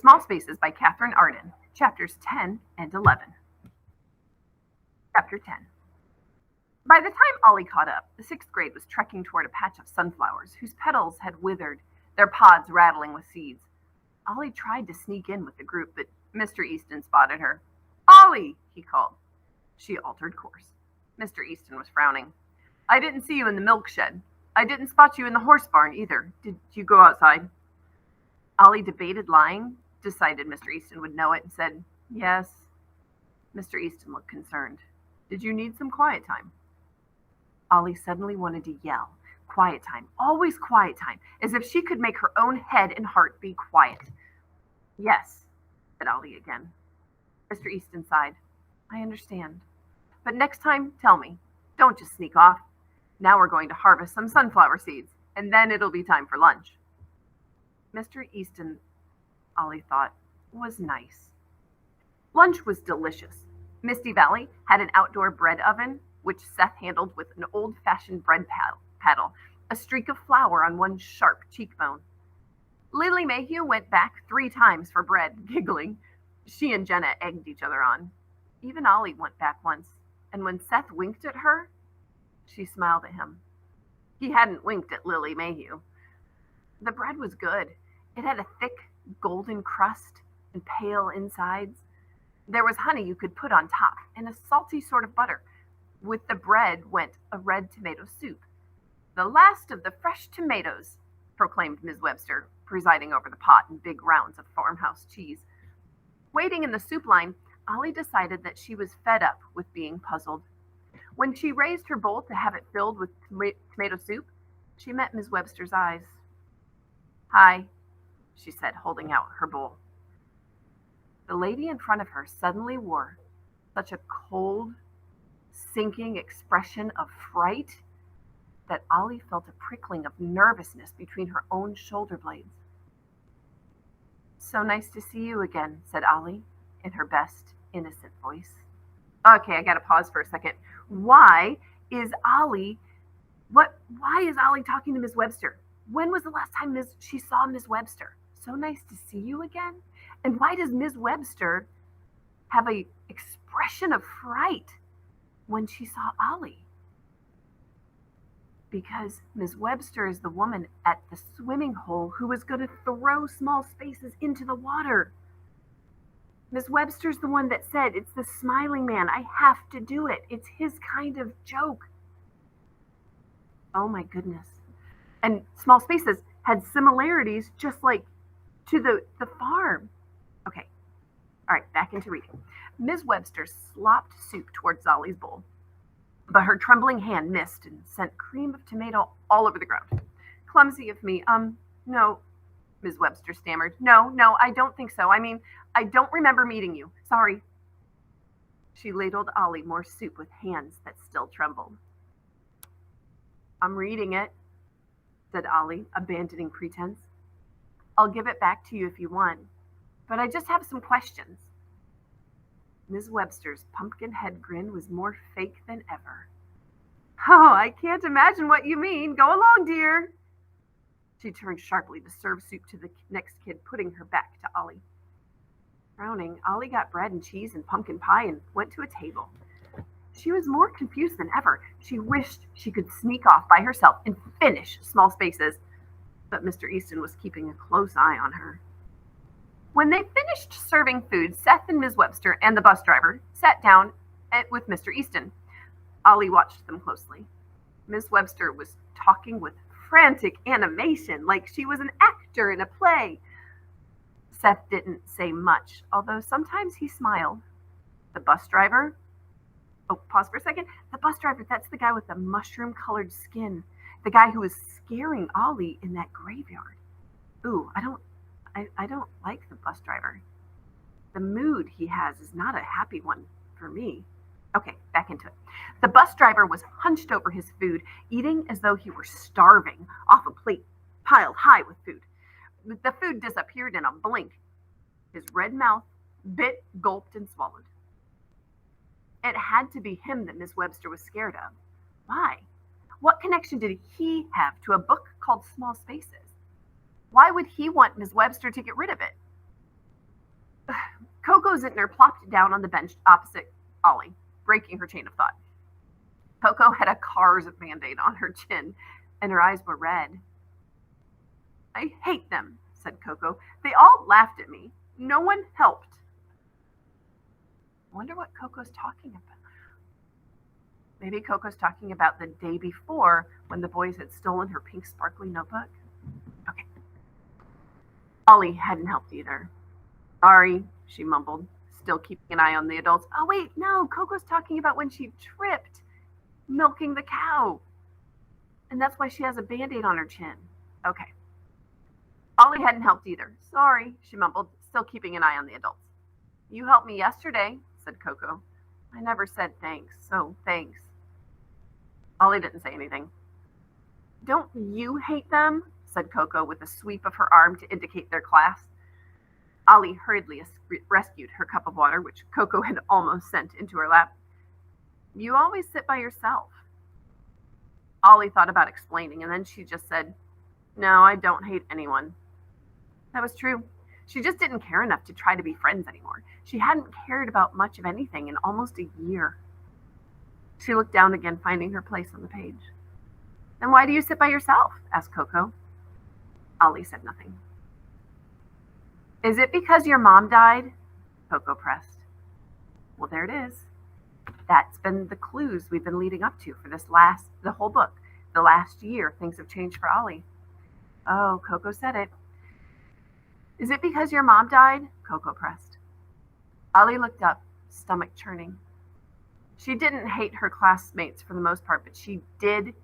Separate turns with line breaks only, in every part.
Small Spaces by Katherine Arden, chapters 10 and 11. Chapter 10. By the time Ollie caught up, the sixth grade was trekking toward a patch of sunflowers whose petals had withered, their pods rattling with seeds. Ollie tried to sneak in with the group, but Mr. Easton spotted her. "Ollie!" he called. She altered course. Mr. Easton was frowning. "I didn't see you in the milk shed. I didn't spot you in the horse barn either. Did you go outside?" Ollie debated lying, decided Mr. Easton would know it, and said, "Yes." Mr. Easton looked concerned. "Did you need some quiet time?" Ollie suddenly wanted to yell, "Quiet time, always quiet time," as if she could make her own head and heart be quiet. "Yes," said Ollie again. Mr. Easton sighed. "I understand. But next time, tell me. Don't just sneak off. Now we're going to harvest some sunflower seeds, and then it'll be time for lunch." Mr. Easton, Ollie thought, was nice. Lunch was delicious. Misty Valley had an outdoor bread oven, which Seth handled with an old-fashioned bread paddle, a streak of flour on one sharp cheekbone. Lily Mayhew went back 3 times for bread, giggling. She and Jenna egged each other on. Even Ollie went back once, and when Seth winked at her, she smiled at him. He hadn't winked at Lily Mayhew. The bread was good. It had a thick, golden crust and pale insides. There was honey you could put on top, and a salty sort of butter. With the bread went a red tomato soup. "The last of the fresh tomatoes," proclaimed Ms. Webster, presiding over the pot and big rounds of farmhouse cheese. Waiting in the soup line, Ollie decided that she was fed up with being puzzled. When she raised her bowl to have it filled with tomato soup, she met Ms. Webster's eyes. "Hi," she said, holding out her bowl. The lady in front of her suddenly wore such a cold, sinking expression of fright that Ollie felt a prickling of nervousness between her own shoulder blades. "So nice to see you again," said Ollie, in her best, innocent voice. Okay, I gotta pause for a second. Why is Ollie talking to Ms. Webster? When was the last time she saw Ms. Webster? "So nice to see you again?" And why does Ms. Webster have an expression of fright when she saw Ollie? Because Ms. Webster is the woman at the swimming hole who was going to throw Small Spaces into the water. Ms. Webster's the one that said, "It's the smiling man. I have to do it. It's his kind of joke." Oh my goodness. And Small Spaces had similarities just like to the farm. Okay. All right, back into reading. Ms. Webster slopped soup towards Ollie's bowl, but her trembling hand missed and sent cream of tomato all over the ground. "Clumsy of me. No," Ms. Webster stammered. No, I don't think so. I mean, I don't remember meeting you. Sorry." She ladled Ollie more soup with hands that still trembled. "I'm reading it," said Ollie, abandoning pretense. "I'll give it back to you if you want, but I just have some questions." Ms. Webster's pumpkin head grin was more fake than ever. "Oh, I can't imagine what you mean. Go along, dear." She turned sharply to serve soup to the next kid, putting her back to Ollie. Frowning, Ollie got bread and cheese and pumpkin pie and went to a table. She was more confused than ever. She wished she could sneak off by herself and finish Small Spaces, but Mr. Easton was keeping a close eye on her. When they finished serving food, Seth and Ms. Webster and the bus driver sat down with Mr. Easton. Ollie watched them closely. Ms. Webster was talking with frantic animation, like she was an actor in a play. Seth didn't say much, although sometimes he smiled. The bus driver... Oh, pause for a second. The bus driver, that's the guy with the mushroom-colored skin. The guy who was scaring Ollie in that graveyard. Ooh, I don't like the bus driver. The mood he has is not a happy one for me. Okay, back into it. The bus driver was hunched over his food, eating as though he were starving off a plate piled high with food. The food disappeared in a blink. His red mouth bit, gulped, and swallowed. It had to be him that Miss Webster was scared of. Why? What connection did he have to a book called Small Spaces? Why would he want Miss Webster to get rid of it? Coco Zintner plopped down on the bench opposite Ollie, breaking her chain of thought. Coco had a car's Band-Aid on her chin, and her eyes were red. I hate them, said Coco. They all laughed at me. No one helped. I wonder what Coco's talking about. Maybe Coco's talking about the day before when the boys had stolen her pink sparkly notebook. Okay. Ollie hadn't helped either. Sorry, she mumbled, still keeping an eye on the adults. Oh, wait, no, Coco's talking about when she tripped, milking the cow. And that's why she has a Band-Aid on her chin. Okay. Ollie hadn't helped either. Sorry, she mumbled, still keeping an eye on the adults. You helped me yesterday, said Coco. I never said thanks, so thanks. Ollie didn't say anything. Don't you hate them? Said Coco with a sweep of her arm to indicate their class. Ollie hurriedly rescued her cup of water, which Coco had almost sent into her lap. You always sit by yourself. Ollie thought about explaining, and then she just said, No, I don't hate anyone. That was true. She just didn't care enough to try to be friends anymore. She hadn't cared about much of anything in almost a year. She looked down again, finding her place on the page. Then why do you sit by yourself? Asked Coco. Ollie said nothing. Is it because your mom died? Coco pressed. Well, there it is. That's been the clues we've been leading up to for the whole book. The last year, things have changed for Ollie. Oh, Coco said it. Is it because your mom died? Coco pressed. Ollie looked up, stomach churning. She didn't hate her classmates for the most part, but she did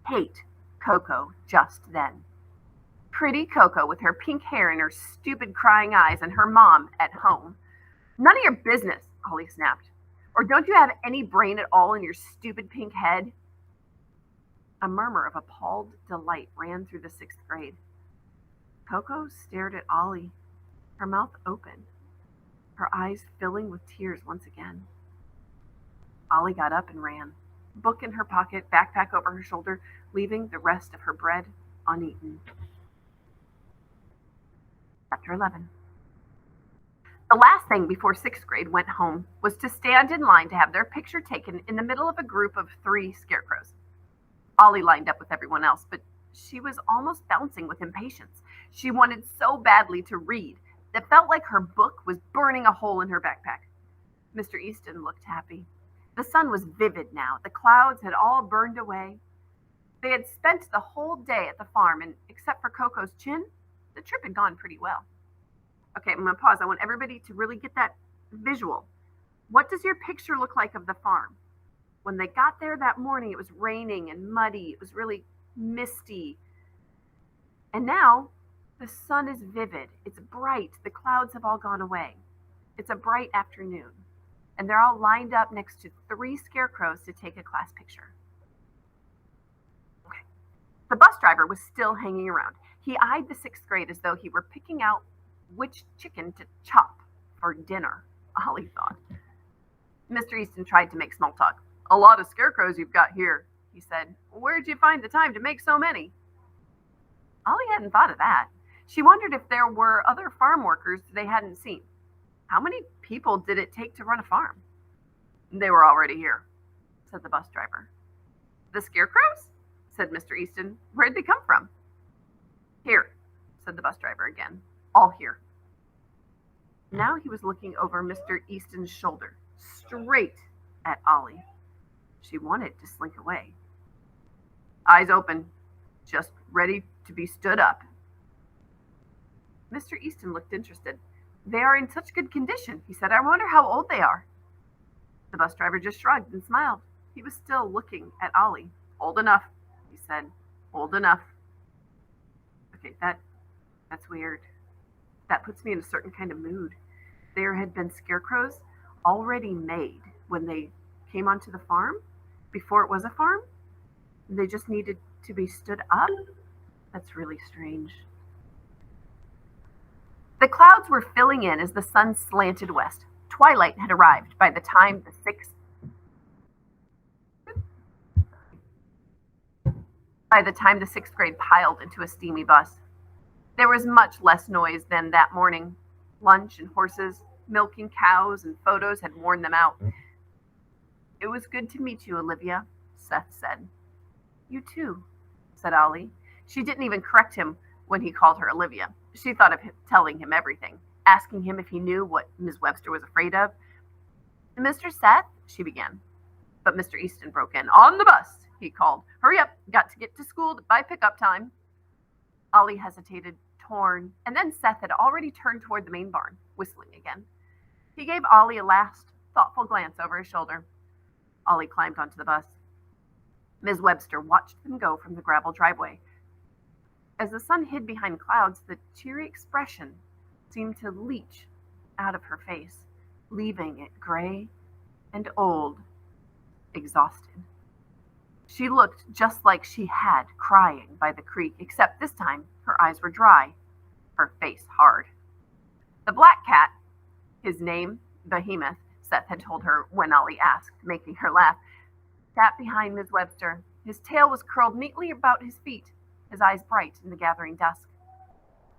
hate Coco just then. Pretty Coco with her pink hair and her stupid crying eyes and her mom at home. None of your business, Ollie snapped. Or don't you have any brain at all in your stupid pink head? A murmur of appalled delight ran through the 6th grade. Coco stared at Ollie, her mouth open, her eyes filling with tears once again. Ollie got up and ran, book in her pocket, backpack over her shoulder, leaving the rest of her bread uneaten. Chapter 11. The last thing before 6th grade went home was to stand in line to have their picture taken in the middle of a group of 3 scarecrows. Ollie lined up with everyone else, but she was almost bouncing with impatience. She wanted so badly to read. It felt like her book was burning a hole in her backpack. Mr. Easton looked happy. The sun was vivid now. The clouds had all burned away. They had spent the whole day at the farm, and except for Coco's chin, the trip had gone pretty well. Okay, I'm going to pause. I want everybody to really get that visual. What does your picture look like of the farm? When they got there that morning, it was raining and muddy. It was really misty. And now the sun is vivid. It's bright. The clouds have all gone away. It's a bright afternoon. And they're all lined up next to 3 scarecrows to take a class picture. Okay. The bus driver was still hanging around. He eyed the 6th grade as though he were picking out which chicken to chop for dinner, Ollie thought. Mr. Easton tried to make small talk. A lot of scarecrows you've got here, he said. Where'd you find the time to make so many? Ollie hadn't thought of that. She wondered if there were other farm workers they hadn't seen. How many people did it take to run a farm? They were already here, said the bus driver. The scarecrows? Said Mr. Easton. Where'd they come from? Here, said the bus driver again. All here. Now he was looking over Mr. Easton's shoulder, straight at Ollie. She wanted to slink away. Eyes open, just ready to be stood up. Mr. Easton looked interested. They are in such good condition, he said. I wonder how old they are. The bus driver just shrugged and smiled. He was still looking at Ollie. Old enough, he said. Old enough. Okay, that's weird. That puts me in a certain kind of mood. There had been scarecrows already made when they came onto the farm, before it was a farm. They just needed to be stood up. That's really strange. The clouds were filling in as the sun slanted west. Twilight had arrived by the time the 6th grade piled into a steamy bus. There was much less noise than that morning. Lunch and horses, milking cows, and photos had worn them out. "It was good to meet you, Olivia," Seth said. "You too," said Ollie. She didn't even correct him when he called her Olivia. She thought of him telling him everything, asking him if he knew what Ms. Webster was afraid of. "Mr. Seth," she began. But Mr. Easton broke in. "On the bus," he called. "Hurry up, got to get to school by pickup time." Ollie hesitated, torn, and then Seth had already turned toward the main barn, whistling again. He gave Ollie a last, thoughtful glance over his shoulder. Ollie climbed onto the bus. Ms. Webster watched them go from the gravel driveway. As the sun hid behind clouds, the cheery expression seemed to leach out of her face, leaving it gray and old, exhausted. She looked just like she had crying by the creek, except this time her eyes were dry, her face hard. The black cat, his name Behemoth, Seth had told her when Ollie asked, making her laugh, sat behind Ms. Webster. His tail was curled neatly about his feet, his eyes bright in the gathering dusk.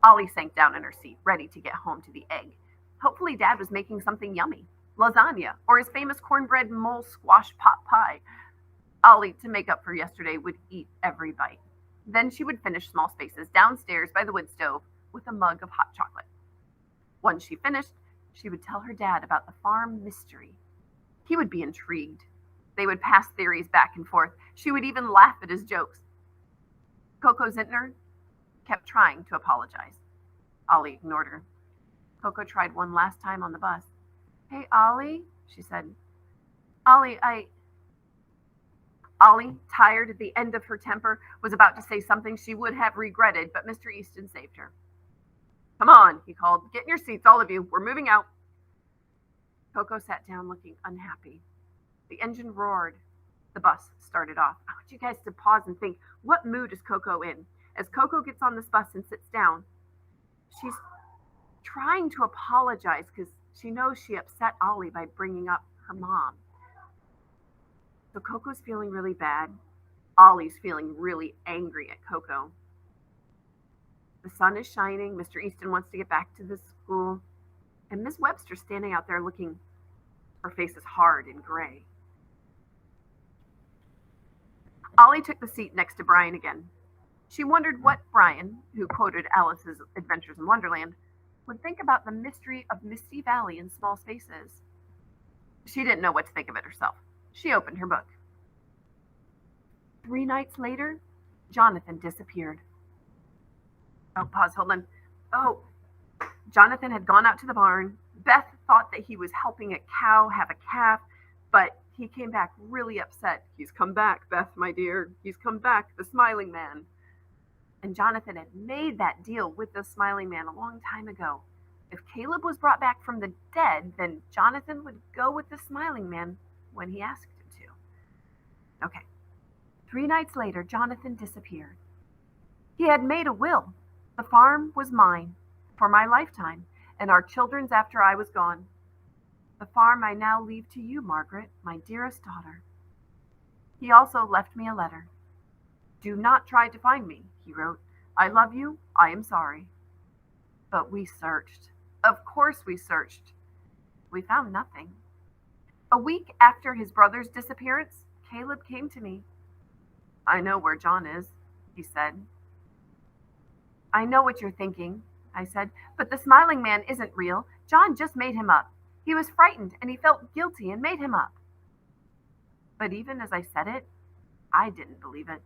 Ollie sank down in her seat, ready to get home to the egg. Hopefully Dad was making something yummy, lasagna, or his famous cornbread mole squash pot pie. Ollie, to make up for yesterday, would eat every bite. Then she would finish Small Spaces downstairs by the wood stove with a mug of hot chocolate. Once she finished, she would tell her dad about the farm mystery. He would be intrigued. They would pass theories back and forth. She would even laugh at his jokes. Coco Zintner kept trying to apologize. Ollie ignored her. Coco tried one last time on the bus. "Hey, Ollie," she said. Ollie, tired at the end of her temper, was about to say something she would have regretted, but Mr. Easton saved her. "Come on," he called. "Get in your seats, all of you. We're moving out." Coco sat down looking unhappy. The engine roared. The bus started off. I want you guys to pause and think, what mood is Coco in? As Coco gets on this bus and sits down, she's trying to apologize because she knows she upset Ollie by bringing up her mom. So Coco's feeling really bad. Ollie's feeling really angry at Coco. The sun is shining. Mr. Easton wants to get back to the school. And Miss Webster's standing out there looking, her face is hard and gray. Ollie took the seat next to Brian again. She wondered what Brian, who quoted Alice's Adventures in Wonderland, would think about the mystery of Misty Valley in Small Spaces. She didn't know what to think of it herself. She opened her book. 3 nights later, Jonathan disappeared. Oh, pause, hold on. Oh, Jonathan had gone out to the barn. Beth thought that he was helping a cow have a calf, but he came back really upset. "He's come back, Beth, my dear. He's come back, the smiling man." And Jonathan had made that deal with the smiling man a long time ago. If Caleb was brought back from the dead, then Jonathan would go with the smiling man when he asked him to. Okay. 3 nights later, Jonathan disappeared. He had made a will. The farm was mine for my lifetime, and our children's after I was gone. The farm I now leave to you, Margaret, my dearest daughter. He also left me a letter. "Do not try to find me," he wrote. "I love you. I am sorry." But we searched. Of course we searched. We found nothing. A week after his brother's disappearance, Caleb came to me. "I know where John is," he said. "I know what you're thinking," I said, "but the smiling man isn't real. John just made him up. He was frightened and he felt guilty and made him up." But even as I said it, I didn't believe it.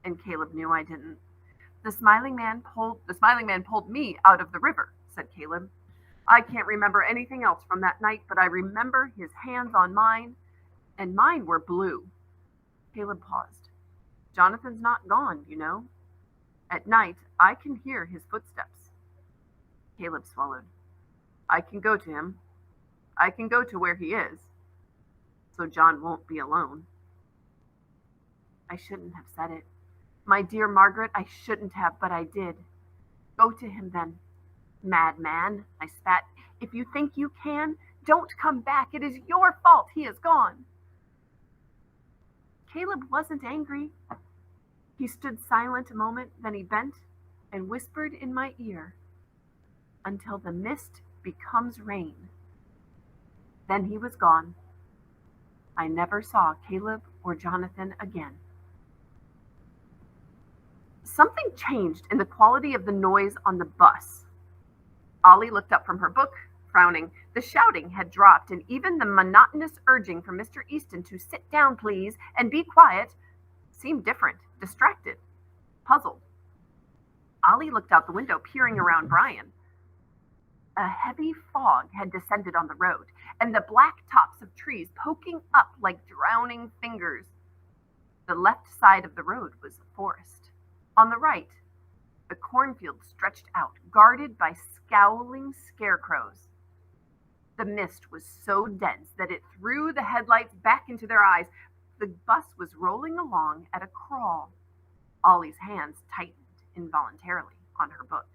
And Caleb knew I didn't. The smiling man pulled me out of the river," said Caleb. "I can't remember anything else from that night, but I remember his hands on mine, and mine were blue." Caleb paused. "Jonathan's not gone, you know. At night, I can hear his footsteps." Caleb swallowed. "I can go to him. I can go to where he is. So John won't be alone." I shouldn't have said it. My dear Margaret, I shouldn't have, but I did. "Go to him then, madman," I spat. "If you think you can, don't come back. It is your fault he is gone." Caleb wasn't angry. He stood silent a moment, then he bent and whispered in my ear, "Until the mist becomes rain, Then he was gone. I never saw Caleb or Jonathan again. Something changed in the quality of the noise on the bus. Ollie looked up from her book, frowning. The shouting had dropped, and even the monotonous urging from Mr. Easton to sit down, please, and be quiet seemed different, distracted, puzzled. Ollie looked out the window, peering around Brian. A heavy fog had descended on the road, and the black tops of trees poking up like drowning fingers. The left side of the road was forest. On the right, the cornfield stretched out, guarded by scowling scarecrows. The mist was so dense that it threw the headlights back into their eyes. The bus was rolling along at a crawl. Ollie's hands tightened involuntarily on her book.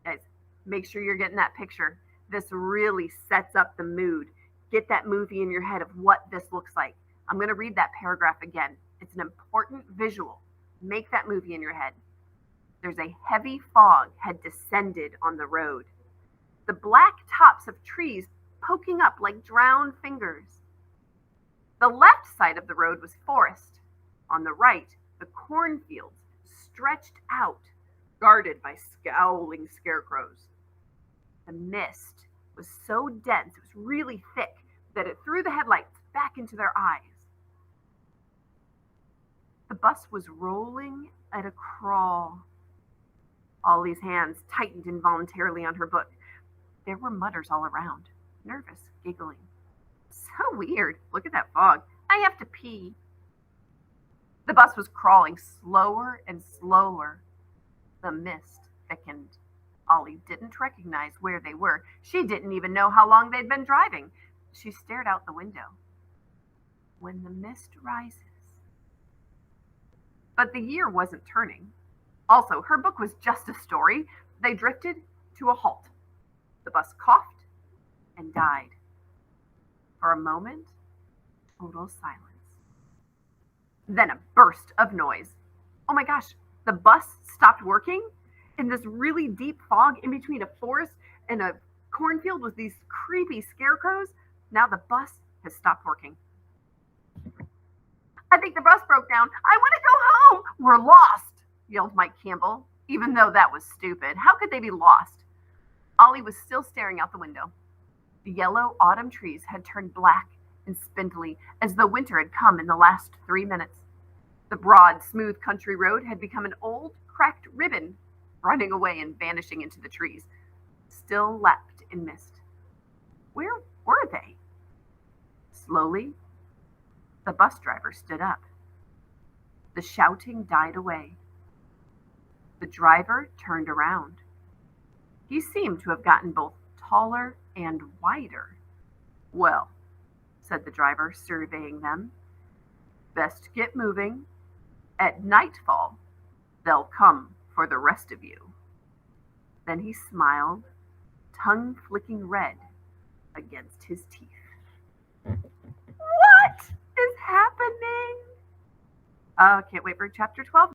Guys, make sure you're getting that picture. This really sets up the mood. Get that movie in your head of what this looks like. I'm going to read that paragraph again. It's an important visual. Make that movie in your head. There's a heavy fog had descended on the road. The black tops of trees poking up like drowned fingers. The left side of the road was forest. On the right, the cornfields stretched out, guarded by scowling scarecrows. The mist was so dense, it was really thick, that it threw the headlights back into their eyes. The bus was rolling at a crawl. Ollie's hands tightened involuntarily on her book. There were mutters all around, nervous, giggling. So weird. Look at that fog. I have to pee. The bus was crawling slower and slower. The mist thickened. Ollie didn't recognize where they were. She didn't even know how long they'd been driving. She stared out the window. When the mist rises. But the year wasn't turning. Also, her book was just a story. They drifted to a halt. The bus coughed and died. For a moment, total silence. Then a burst of noise. Oh my gosh, the bus stopped working in this really deep fog in between a forest and a cornfield with these creepy scarecrows. Now the bus has stopped working. I think the bus broke down. I want to go home. We're lost, yelled Mike Campbell, even though that was stupid. How could they be lost? Ollie was still staring out the window. The yellow autumn trees had turned black and spindly, as though winter had come in the last 3 minutes. The broad, smooth country road had become an old, cracked ribbon, running away and vanishing into the trees, still lapped in mist. Where were they? Slowly, the bus driver stood up. The shouting died away. The driver turned around. He seemed to have gotten both taller and wider. Well, said the driver, surveying them, best get moving. At nightfall, they'll come for the rest of you. Then he smiled, tongue flicking red against his teeth. What is happening? Can't wait for chapter 12.